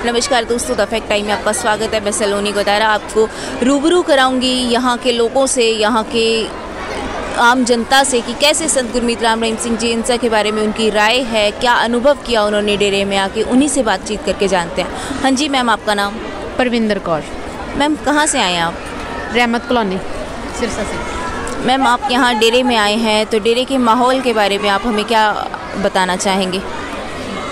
नमस्कार दोस्तों, the fact time में आपका स्वागत है। मैं सलोनी गोदारा आपको रूबरू कराऊंगी यहाँ के लोगों से, यहाँ के आम जनता से कि कैसे संत गुरमीत राम रहीम सिंह जी इंसा के बारे में उनकी राय है, क्या अनुभव किया उन्होंने डेरे में आके, उन्हीं से बातचीत करके जानते हैं। हाँ जी मैम, आपका नाम? परविंदर कौर। मैम कहाँ से आए हैं आप? रहमत कॉलोनी, सिरसा से। मैम आप यहाँ डेरे में आए हैं, तो डेरे के माहौल के बारे में आप हमें क्या बताना चाहेंगे?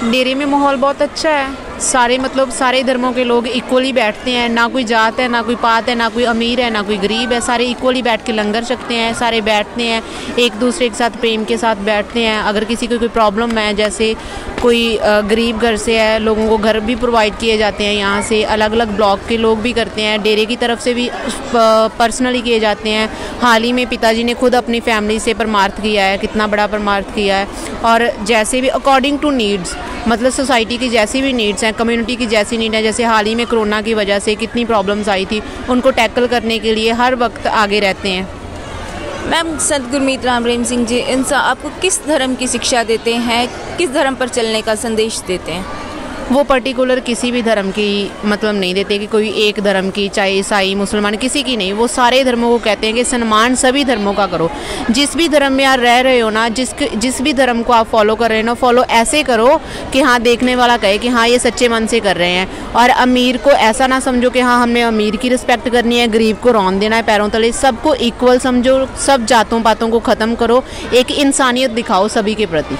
डेरे में माहौल बहुत अच्छा है। सारे धर्मों के लोग इक्वली बैठते हैं, ना कोई जात है, ना कोई पात है, ना कोई अमीर है, ना कोई गरीब है। सारे इक्वली बैठ के लंगर छकते हैं, सारे बैठते हैं, एक दूसरे के साथ प्रेम के साथ बैठते हैं। अगर किसी को कोई प्रॉब्लम है, जैसे कोई गरीब घर से है, लोगों को घर भी प्रोवाइड किए जाते हैं। यहाँ से अलग अलग ब्लॉक के लोग भी करते हैं, डेरे की तरफ से भी पर्सनली किए जाते हैं। हाल ही में पिताजी ने खुद अपनी फैमिली से परमार्थ किया है, कितना बड़ा परमार्थ किया है। और जैसे भी अकॉर्डिंग टू नीड्स, मतलब सोसाइटी की जैसी भी नीड्स हैं, कम्युनिटी की जैसी नीड है, जैसे हाल ही में कोरोना की वजह से कितनी प्रॉब्लम्स आई थी, उनको टैकल करने के लिए हर वक्त आगे रहते हैं। मैम संत गुरमीत राम रहीम सिंह जी इंसा आपको किस धर्म की शिक्षा देते हैं, किस धर्म पर चलने का संदेश देते हैं? वो पर्टिकुलर किसी भी धर्म की मतलब नहीं देते कि कोई एक धर्म की, चाहे ईसाई मुसलमान, किसी की नहीं। वो सारे धर्मों को कहते हैं कि सम्मान सभी धर्मों का करो। जिस भी धर्म में आप रह रहे हो ना, जिस भी धर्म को आप फॉलो कर रहे हो ना, फॉलो ऐसे करो कि हाँ देखने वाला कहे कि हाँ ये सच्चे मन से कर रहे हैं। और अमीर को ऐसा ना समझो कि हाँ हमने अमीर की रिस्पेक्ट करनी है, गरीब को रौंद देना है पैरों तले। सबको इक्वल समझो, सब जातों पातों को ख़त्म करो, एक इंसानियत दिखाओ सभी के प्रति।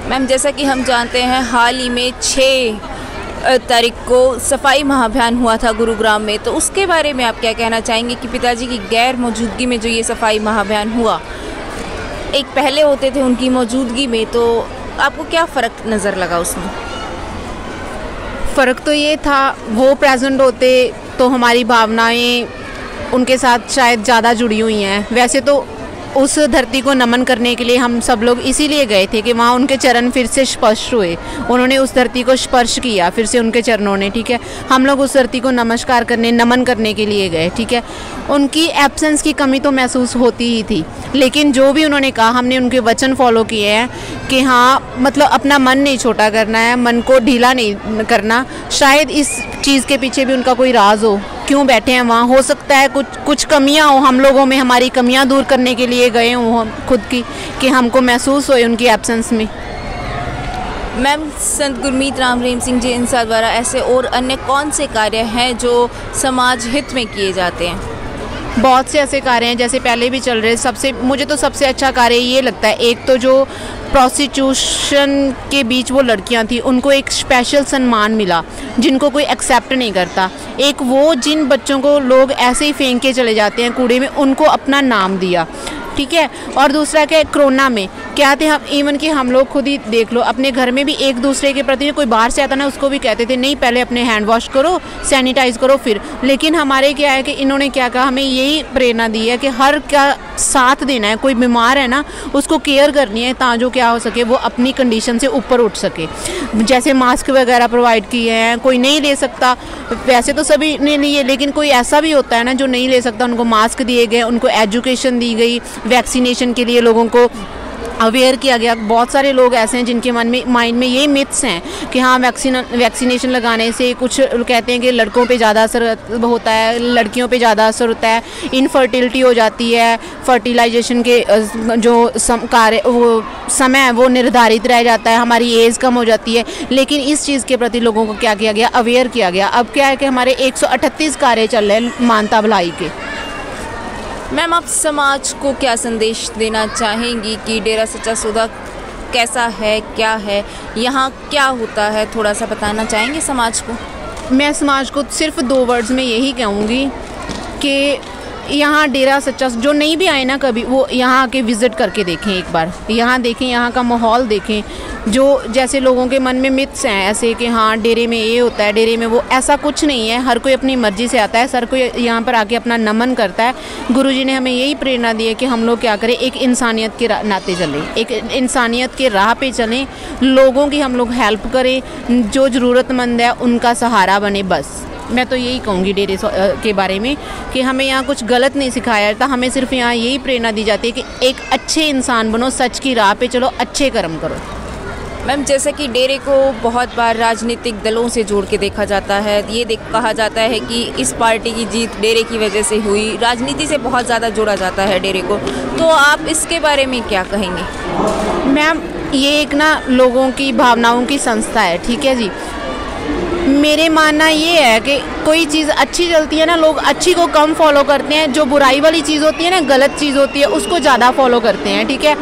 मैम जैसा कि हम जानते हैं, हाल ही में 6 तारीख को सफाई महाअभियान हुआ था गुरुग्राम में, तो उसके बारे में आप क्या कहना चाहेंगे कि पिताजी की गैर मौजूदगी में जो ये सफाई महाअभियान हुआ, एक पहले होते थे उनकी मौजूदगी में, तो आपको क्या फ़र्क नज़र लगा उसमें? फ़र्क तो ये था, वो प्रेजेंट होते तो हमारी भावनाएं उनके साथ शायद ज़्यादा जुड़ी हुई हैं। वैसे तो उस धरती को नमन करने के लिए हम सब लोग इसीलिए गए थे कि वहाँ उनके चरण फिर से स्पर्श हुए, उन्होंने उस धरती को स्पर्श किया फिर से उनके चरणों ने, ठीक है। हम लोग उस धरती को नमस्कार करने, नमन करने के लिए गए, ठीक है। उनकी एब्सेंस की कमी तो महसूस होती ही थी, लेकिन जो भी उन्होंने कहा हमने उनके वचन फॉलो किए हैं कि हाँ मतलब अपना मन नहीं छोटा करना है, मन को ढीला नहीं करना। शायद इस चीज़ के पीछे भी उनका कोई राज हो, क्यों बैठे हैं वहाँ। हो सकता है कुछ कमियाँ हो हम लोगों में, हमारी कमियाँ दूर करने के लिए गए हों हम खुद की, कि हमको महसूस हो उनकी एब्सेंस में। मैम संत गुरमीत राम रहीम सिंह जी इंसा द्वारा ऐसे और अन्य कौन से कार्य हैं जो समाज हित में किए जाते हैं? बहुत से ऐसे कार्य हैं, जैसे पहले भी चल रहे। मुझे तो सबसे अच्छा कार्य ये लगता है, एक तो जो प्रोस्टिट्यूशन के बीच वो लड़कियां थी, उनको एक स्पेशल सम्मान मिला जिनको कोई एक्सेप्ट नहीं करता। एक वो जिन बच्चों को लोग ऐसे ही फेंक के चले जाते हैं कूड़े में, उनको अपना नाम दिया, ठीक है। और दूसरा क्या, कोरोना में क्या थे हम, इवन कि हम लोग खुद ही देख लो अपने घर में भी एक दूसरे के प्रति, कोई बाहर से आता ना उसको भी कहते थे नहीं पहले अपने हैंड वॉश करो, सैनिटाइज करो फिर। लेकिन हमारे क्या है कि इन्होंने क्या कहा, हमें यही प्रेरणा दी है कि हर का साथ देना है। कोई बीमार है ना, उसको केयर करनी है ताकि क्या हो सके वो अपनी कंडीशन से ऊपर उठ सके। जैसे मास्क वगैरह प्रोवाइड किए हैं, कोई नहीं ले सकता, वैसे तो सभी ने लिए, लेकिन कोई ऐसा भी होता है ना जो नहीं ले सकता, उनको मास्क दिए गए, उनको एजुकेशन दी गई, वैक्सीनेशन के लिए लोगों को अवेयर किया गया। बहुत सारे लोग ऐसे हैं जिनके माइंड में ये मिथ्स हैं कि हाँ वैक्सीनेशन लगाने से कुछ कहते हैं कि लड़कों पे ज़्यादा असर होता है, लड़कियों पे ज़्यादा असर होता है, इनफर्टिलिटी हो जाती है, फर्टिलाइजेशन के जो वो समय है वो निर्धारित रह जाता है, हमारी एज कम हो जाती है। लेकिन इस चीज़ के प्रति लोगों को क्या किया गया, अवेयर किया गया। अब क्या है कि हमारे 138 कार्य चल रहे हैं मानवता भलाई के। मैम आप समाज को क्या संदेश देना चाहेंगी कि डेरा सच्चा सौदा कैसा है, क्या है, यहाँ क्या होता है, थोड़ा सा बताना चाहेंगे समाज को? मैं समाज को सिर्फ 2 वर्ड्स में यही कहूँगी कि यहाँ डेरा सच्चा, जो नहीं भी आए ना कभी, वो यहाँ आके विज़िट करके देखें, एक बार यहाँ देखें, यहाँ का माहौल देखें। जो जैसे लोगों के मन में मिथ्स हैं ऐसे कि हाँ डेरे में ये होता है, डेरे में वो, ऐसा कुछ नहीं है। हर कोई अपनी मर्ज़ी से आता है, हर कोई यहाँ पर आके अपना नमन करता है। गुरुजी ने हमें यही प्रेरणा दी है कि हम लोग क्या करें, एक इंसानियत के नाते चलें, एक इंसानियत के राह पे चलें, लोगों की हम लोग हेल्प करें, जो ज़रूरतमंद है उनका सहारा बने। बस मैं तो यही कहूँगी डेरे के बारे में कि हमें यहाँ कुछ गलत नहीं सिखाया जाता, हमें सिर्फ यहाँ यही प्रेरणा दी जाती है कि एक अच्छे इंसान बनो, सच की राह पे चलो, अच्छे कर्म करो। मैम, जैसे कि डेरे को बहुत बार राजनीतिक दलों से जोड़ के देखा जाता है, ये कहा जाता है कि इस पार्टी की जीत डेरे की वजह से हुई, राजनीति से बहुत ज़्यादा जोड़ा जाता है डेरे को, तो आप इसके बारे में क्या कहेंगे? मैम, ये एक ना लोगों की भावनाओं की संस्था है, ठीक है जी। मेरे मानना ये है कि कोई चीज़ अच्छी चलती है ना, लोग अच्छी को कम फॉलो करते हैं, जो बुराई वाली चीज़ होती है ना, गलत चीज़ होती है, उसको ज़्यादा फॉलो करते हैं, ठीक है।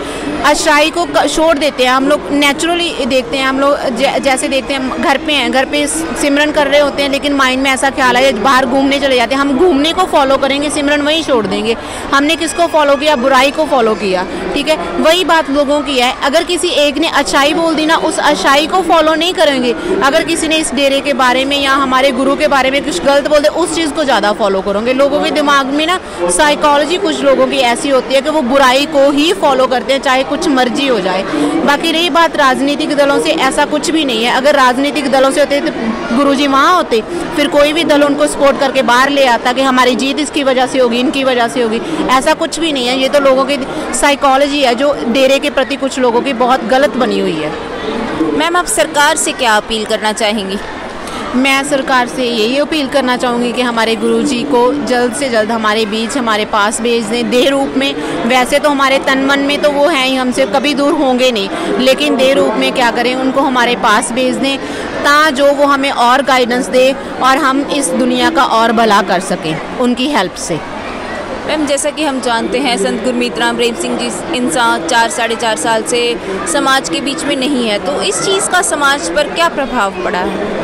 अच्छाई को छोड़ देते हैं। हम लोग नेचुरली देखते हैं, हम लोग जैसे देखते हैं घर पे हैं, घर पे सिमरन कर रहे होते हैं, लेकिन माइंड में ऐसा ख्याल है बाहर घूमने चले जाते हैं, हम घूमने को फॉलो करेंगे, सिमरन वहीं छोड़ देंगे। हमने किसको फॉलो किया? बुराई को फॉलो किया, ठीक है। वही बात लोगों की है, अगर किसी एक ने अच्छाई बोल दी ना, उस अच्छाई को फॉलो नहीं करेंगे। अगर किसी ने इस डेरे के बारे में या हमारे गुरु के बारे में कुछ गलत बोल दे, उस चीज़ को ज़्यादा फॉलो करोगे। लोगों के दिमाग में ना साइकोलॉजी कुछ लोगों की ऐसी होती है कि वो बुराई को ही फॉलो करते हैं, चाहे कुछ मर्जी हो जाए। बाकी रही बात राजनीतिक दलों से, ऐसा कुछ भी नहीं है। अगर राजनीतिक दलों से होते तो गुरुजी वहाँ होते, फिर कोई भी दल उनको सपोर्ट करके बाहर ले आता कि हमारी जीत इसकी वजह से होगी, इनकी वजह से होगी। ऐसा कुछ भी नहीं है। ये तो लोगों की साइकोलॉजी है जो डेरे के प्रति कुछ लोगों की बहुत गलत बनी हुई है। मैम, आप सरकार से क्या अपील करना चाहेंगी? मैं सरकार से यही अपील करना चाहूँगी कि हमारे गुरुजी को जल्द से जल्द हमारे बीच, हमारे पास भेज दें, देह रूप में। वैसे तो हमारे तन मन में तो वो हैं ही, हमसे कभी दूर होंगे नहीं, लेकिन देह रूप में क्या करें, उनको हमारे पास भेज दें, ताकि जो वो हमें और गाइडेंस दे और हम इस दुनिया का और भला कर सकें उनकी हेल्प से। मैम, जैसा कि हम जानते हैं संत गुरमीत राम रहीम सिंह जी इंसान 4-4.5 साल से समाज के बीच में नहीं है, तो इस चीज़ का समाज पर क्या प्रभाव पड़ा है?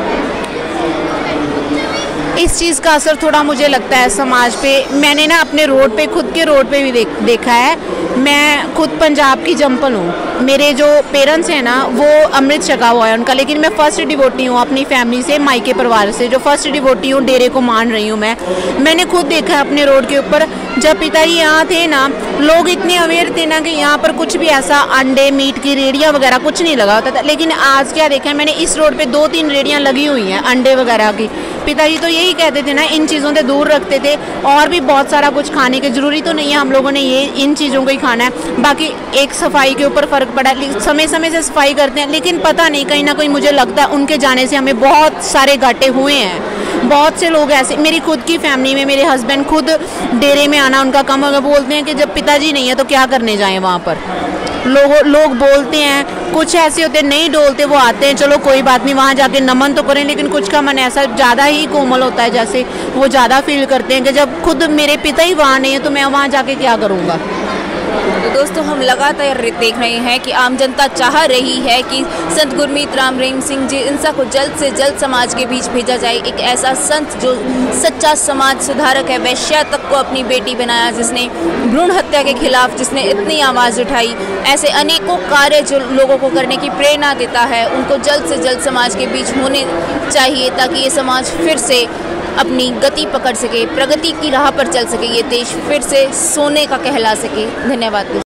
इस चीज़ का असर थोड़ा मुझे लगता है समाज पे। मैंने ना अपने रोड पे, खुद के रोड पे भी देखा है। मैं खुद पंजाब की जम्पल हूँ। मेरे जो पेरेंट्स हैं ना, वो अमृत छका हुआ है उनका, लेकिन मैं फर्स्ट डिवोटी हूँ अपनी फैमिली से, मायके परिवार से जो फर्स्ट डिवोटी हूँ, डेरे को मान रही हूँ मैंने खुद देखा है अपने रोड के ऊपर। जब पिताजी यहाँ थे ना, लोग इतने अवेयर थे ना कि यहाँ पर कुछ भी ऐसा अंडे मीट की रेडियाँ वगैरह कुछ नहीं लगा होता था, लेकिन आज क्या देखा है मैंने, इस रोड पे 2-3 रेडियाँ लगी हुई हैं अंडे वगैरह की। पिताजी तो यही कहते थे ना, इन चीज़ों से दूर रखते थे, और भी बहुत सारा कुछ खाने के, जरूरी तो नहीं है हम लोगों ने ये इन चीज़ों को ही खाना है। बाकी एक सफाई के ऊपर फ़र्क पड़ा, समय समय से सफाई करते हैं, लेकिन पता नहीं कहीं ना कहीं मुझे लगता है उनके जाने से हमें बहुत सारे घाटे हुए हैं। बहुत से लोग ऐसे, मेरी खुद की फैमिली में मेरे हस्बैंड खुद डेरे में आना उनका कम, अगर बोलते हैं कि जब पिताजी नहीं है तो क्या करने जाएं वहाँ पर। लोग बोलते हैं, कुछ ऐसे होते नहीं डोलते, वो आते हैं, चलो कोई बात नहीं वहाँ जाके नमन तो करें, लेकिन कुछ का मन ऐसा ज़्यादा ही कोमल होता है, जैसे वो ज़्यादा फील करते हैं कि जब खुद मेरे पिता ही वहाँ नहीं है तो मैं वहाँ जाके क्या करूँगा। तो दोस्तों, हम लगातार देख रहे हैं कि आम जनता चाह रही है कि संत गुरमीत राम रहीम सिंह जी इंसान को जल्द से जल्द समाज के बीच भेजा जाए। एक ऐसा संत जो सच्चा समाज सुधारक है, वैश्या तक को अपनी बेटी बनाया, जिसने भ्रूण हत्या के खिलाफ जिसने इतनी आवाज़ उठाई, ऐसे अनेकों कार्य जो लोगों को करने की प्रेरणा देता है, उनको जल्द से जल्द समाज के बीच होने चाहिए, ताकि ये समाज फिर से अपनी गति पकड़ सके, प्रगति की राह पर चल सके, ये देश फिर से सोने का कहला सके। धन्यवाद।